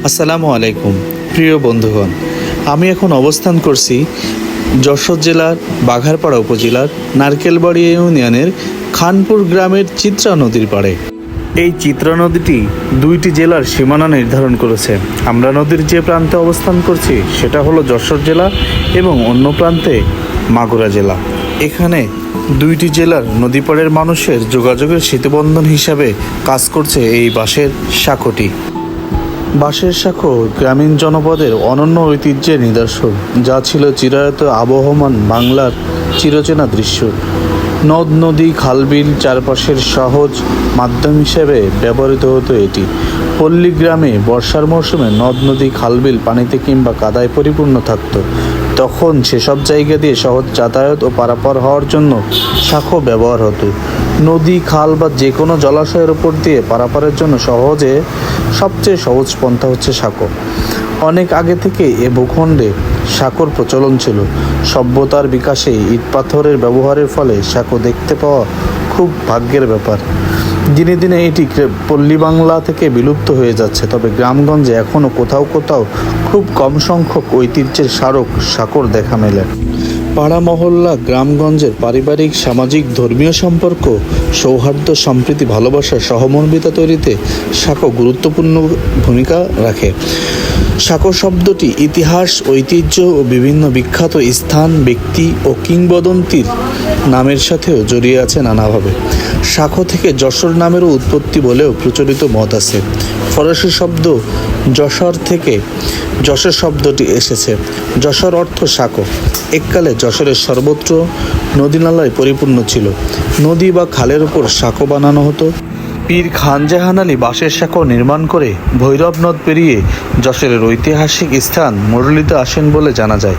আসসালামু আলাইকুম প্রিয় বন্ধুগণ, আমি এখন অবস্থান করছি যশোর জেলার বাঘারপাড়া উপজেলার নারকেলবাড়ি ইউনিয়নের খানপুর গ্রামের চিত্রা নদীর পাড়ে। এই চিত্রা নদীটি দুইটি জেলার সীমানা নির্ধারণ করেছে। আমরা নদীর যে প্রান্তে অবস্থান করছি সেটা হলো যশোর জেলা এবং অন্য প্রান্তে মাগুরা জেলা। এখানে দুইটি জেলার নদীপাড়ের মানুষের যোগাযোগের সেতুবন্ধন হিসাবে কাজ করছে এই বাঁশের সাঁকোটি। বাঁশের সাঁকো গ্রামীণ জনপদের অনন্য ঐতিহ্যের নিদর্শন, যা ছিল চিরায়ত আবহমান বাংলার চিরচেনা দৃশ্য। নদ নদী খালবিল চারপাশের সহজ মাধ্যম হিসেবে ব্যবহৃত হতো এটি। পল্লী গ্রামে বর্ষার মৌসুমে নদ নদী খালবিল পানিতে কিংবা কাদায় পরিপূর্ণ থাকত। তখন সেসব জায়গা দিয়ে সহজ যাতায়াত ও পারাপার হওয়ার জন্য সাঁকো ব্যবহার হতো। নদী খাল বা যে কোনো জলাশয়ের উপর দিয়ে পারাপারের জন্য সবচেয়ে সহজ পন্থা হচ্ছে সাঁকো। অনেক আগে থেকে এ ভূখণ্ডে সাঁকোর প্রচলন ছিল। সভ্যতার বিকাশে ইট পাথরের ব্যবহারের ফলে সাঁকো দেখতে পাওয়া খুব ভাগ্যের ব্যাপার। দিনে দিনে এটি পল্লী বাংলা থেকে বিলুপ্ত হয়ে যাচ্ছে, তবে গ্রামগঞ্জে এখনও কোথাও কোথাও খুব কম সংখ্যক ঐতিহ্যের স্মারক সাঁকোর দেখা মেলে। পাড়া মহল্লা গ্রামগঞ্জের পারিবারিক সামাজিক ধর্মীয় সম্পর্ক সৌহার্দ্য সম্প্রীতি ভালোবাসা সহমর্মিতা তৈরিতে সাঁকো গুরুত্বপূর্ণ ভূমিকা রাখে। সাঁকো শব্দটি ইতিহাস ঐতিহ্য ও বিভিন্ন বিখ্যাত স্থান ব্যক্তি ও কিংবদন্তির নামের সাথেও জড়িয়ে আছে নানাভাবে। সাঁকো থেকে যশোর নামেরও উৎপত্তি বলেও প্রচলিত মত আছে। ফরাসি শব্দ যশোর থেকে যশোর শব্দটি এসেছে। যশোর অর্থ সাঁকো। এককালে যশোরের সর্বত্র নদীনালায় পরিপূর্ণ ছিল। নদী বা খালের উপর সাঁকো বানানো হতো। পীর খানজাহান আলী বাঁশের সাঁকো নির্মাণ করে ভৈরব নদ পেরিয়ে যশোরের ঐতিহাসিক স্থান মুরলিতে আসেন বলে জানা যায়।